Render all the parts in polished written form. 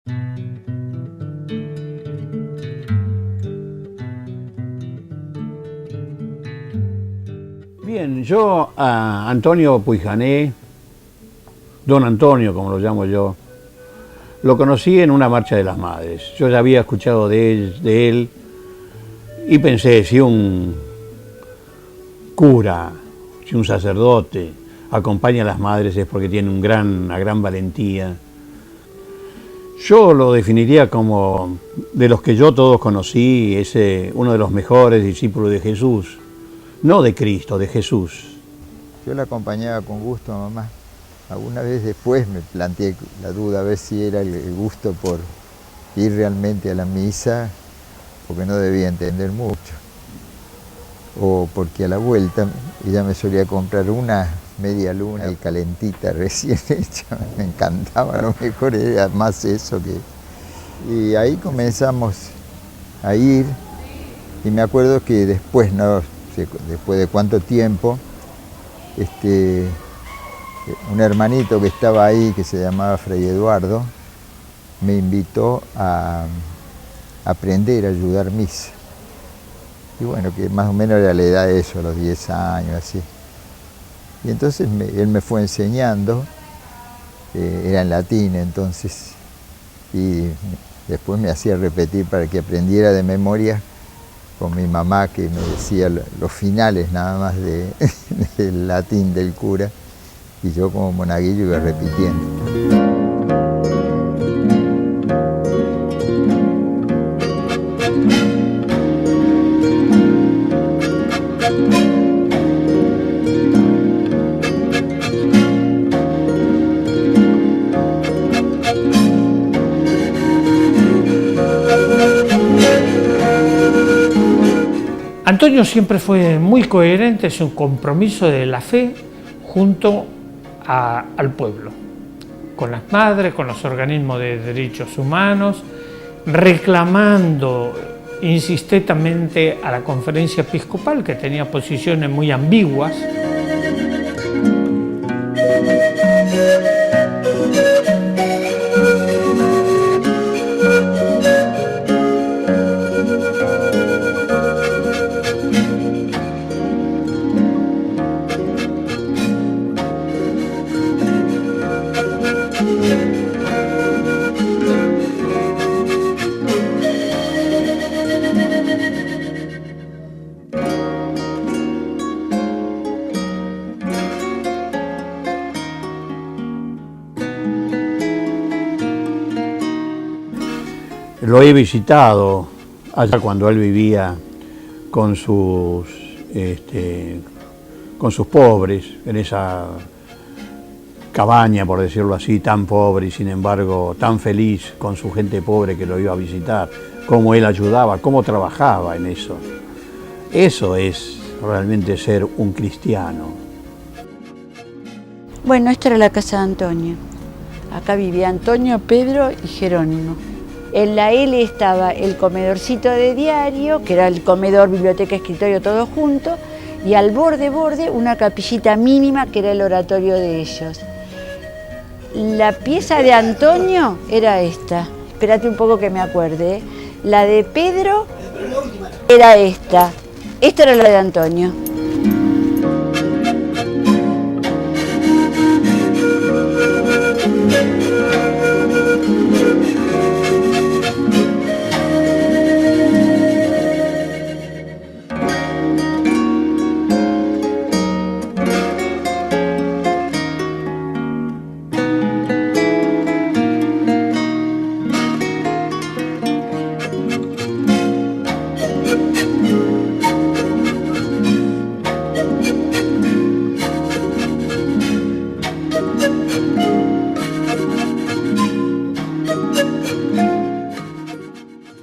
Bien, yo a Antonio Puijané, don Antonio como lo llamo yo, lo conocí en una marcha de las madres. Yo ya había escuchado de él y pensé, si un cura, si un sacerdote acompaña a las madres es porque tiene una gran valentía. Yo lo definiría como, de los que yo todos conocí, uno de los mejores discípulos de Jesús. No de Cristo, de Jesús. Yo la acompañaba con gusto a mamá. Alguna vez después me planteé la duda a ver si era el gusto por ir realmente a la misa, porque no debía entender mucho. O porque a la vuelta ella me solía comprar una media luna y calentita recién hecha. Me encantaba, a lo mejor era más eso que... Y ahí comenzamos a ir y me acuerdo que después, no después de cuánto tiempo, un hermanito que estaba ahí, que se llamaba Fray Eduardo, me invitó a aprender a ayudar misa. Y bueno, que más o menos era la edad de eso, a los 10 años, así. Y entonces él me fue enseñando, era en latín entonces, y después me hacía repetir para que aprendiera de memoria, con mi mamá que me decía los finales nada más del latín del cura, y yo como monaguillo iba repitiendo. Antonio siempre fue muy coherente en su compromiso de la fe junto al pueblo, con las madres, con los organismos de derechos humanos, reclamando insistentemente a la conferencia episcopal, que tenía posiciones muy ambiguas. Lo he visitado allá cuando él vivía con sus pobres, en esa cabaña, por decirlo así, tan pobre y sin embargo tan feliz con su gente pobre que lo iba a visitar, cómo él ayudaba, cómo trabajaba en eso. Eso es realmente ser un cristiano. Bueno, esta era la casa de Antonio. Acá vivía Antonio, Pedro y Jerónimo. En la L estaba el comedorcito de diario, que era el comedor, biblioteca, escritorio, todo junto, y al borde una capillita mínima que era el oratorio de ellos. La pieza de Antonio era esta, espérate un poco que me acuerde, la de Pedro era esta era la de Antonio.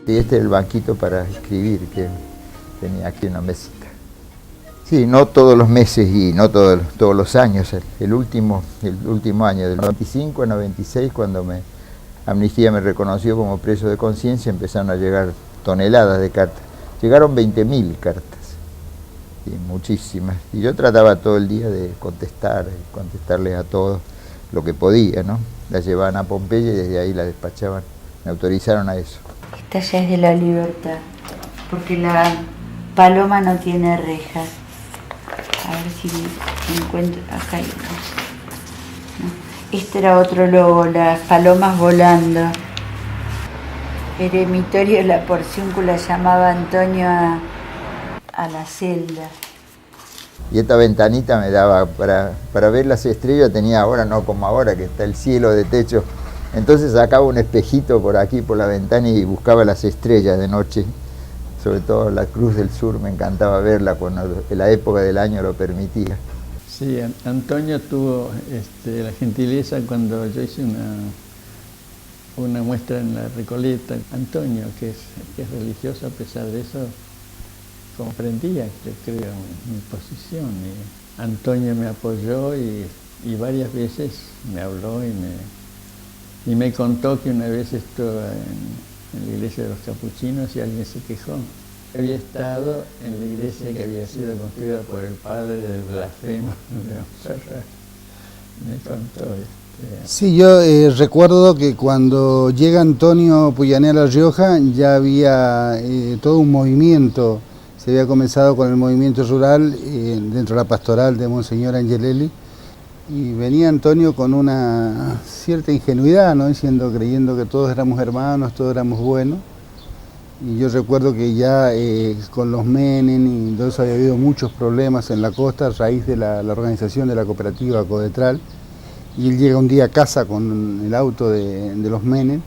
Y este es el banquito para escribir, que tenía aquí una mesita. Sí, no todos los meses y no todos los años. El último año, del 95 al 96, cuando Amnistía me reconoció como preso de conciencia, empezaron a llegar toneladas de cartas. Llegaron 20.000 cartas, y muchísimas. Y yo trataba todo el día de contestarles a todos lo que podía, ¿no? Las llevaban a Pompeya y desde ahí las despachaban me autorizaron a eso. Esta ya es de la Libertad, porque la paloma no tiene rejas. A ver si encuentro, acá hay uno. No. Este era otro logo, las palomas volando. Eremitorio de la Porciúncula llamaba Antonio a la celda. Y esta ventanita me daba para ver las estrellas, tenía ahora, no como ahora, que está el cielo de techo. Entonces sacaba un espejito por aquí, por la ventana, y buscaba las estrellas de noche. Sobre todo la Cruz del Sur, me encantaba verla cuando la época del año lo permitía. Sí, Antonio tuvo la gentileza cuando yo hice una muestra en la Recoleta. Antonio, que es religioso, a pesar de eso, comprendía, yo creo, mi posición. Y Antonio me apoyó y varias veces me habló y me contó que una vez estuvo en la iglesia de los capuchinos y alguien se quejó. Había estado en la iglesia que había sido construida por el padre del blasfemo de Montserrat. Me contó. Sí, yo recuerdo que cuando llega Antonio Puyané a La Rioja ya había todo un movimiento. Se había comenzado con el movimiento rural dentro de la pastoral de Monseñor Angelelli, y venía Antonio con una cierta ingenuidad, ¿no? Creyendo que todos éramos hermanos, todos éramos buenos. Y yo recuerdo que ya con los Menem y entonces había habido muchos problemas en la costa a raíz de la organización de la cooperativa Codetral, y él llega un día a casa con el auto de los Menem.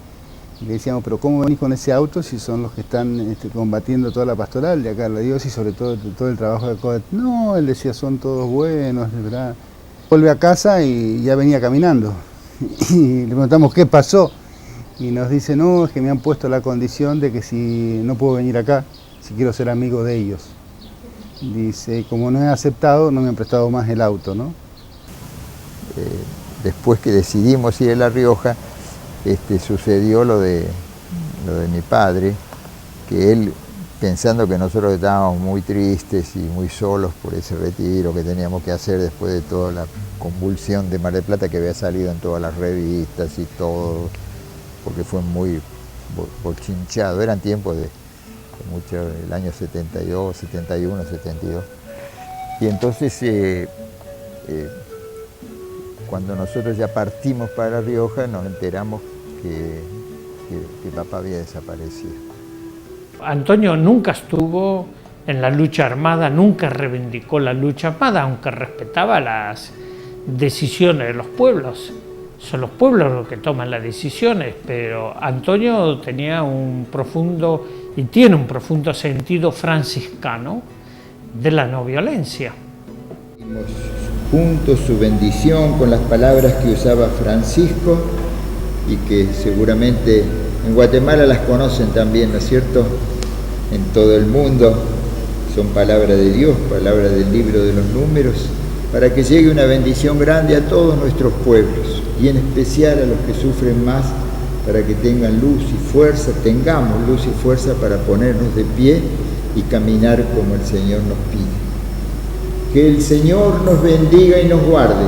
Y le decíamos, pero ¿cómo venís con ese auto si son los que están combatiendo toda la pastoral de acá en la diócesis, sobre todo el trabajo de Codet? No, él decía, son todos buenos, de verdad. Vuelve a casa y ya venía caminando. Y le preguntamos qué pasó. Y nos dice, no, es que me han puesto la condición de que si no puedo venir acá, si quiero ser amigo de ellos. Dice, como no he aceptado, no me han prestado más el auto, ¿no? Después que decidimos ir a La Rioja, sucedió lo de mi padre, que él, pensando que nosotros estábamos muy tristes y muy solos por ese retiro que teníamos que hacer después de toda la convulsión de Mar del Plata que había salido en todas las revistas y todo, porque fue muy bochinchado, eran tiempos de mucho, el año 72, 71, 72. Y entonces, cuando nosotros ya partimos para La Rioja, nos enteramos que papá había desaparecido. Antonio nunca estuvo en la lucha armada, nunca reivindicó la lucha armada, aunque respetaba las decisiones de los pueblos. Son los pueblos los que toman las decisiones, pero Antonio tenía un profundo, y tiene un profundo sentido franciscano de la no violencia. Juntos su bendición con las palabras que usaba Francisco y que seguramente en Guatemala las conocen también, ¿no es cierto? En todo el mundo son palabras de Dios, palabras del libro de los números, para que llegue una bendición grande a todos nuestros pueblos y en especial a los que sufren más, para que tengan luz y fuerza, tengamos luz y fuerza para ponernos de pie y caminar como el Señor nos pide. Que el Señor nos bendiga y nos guarde.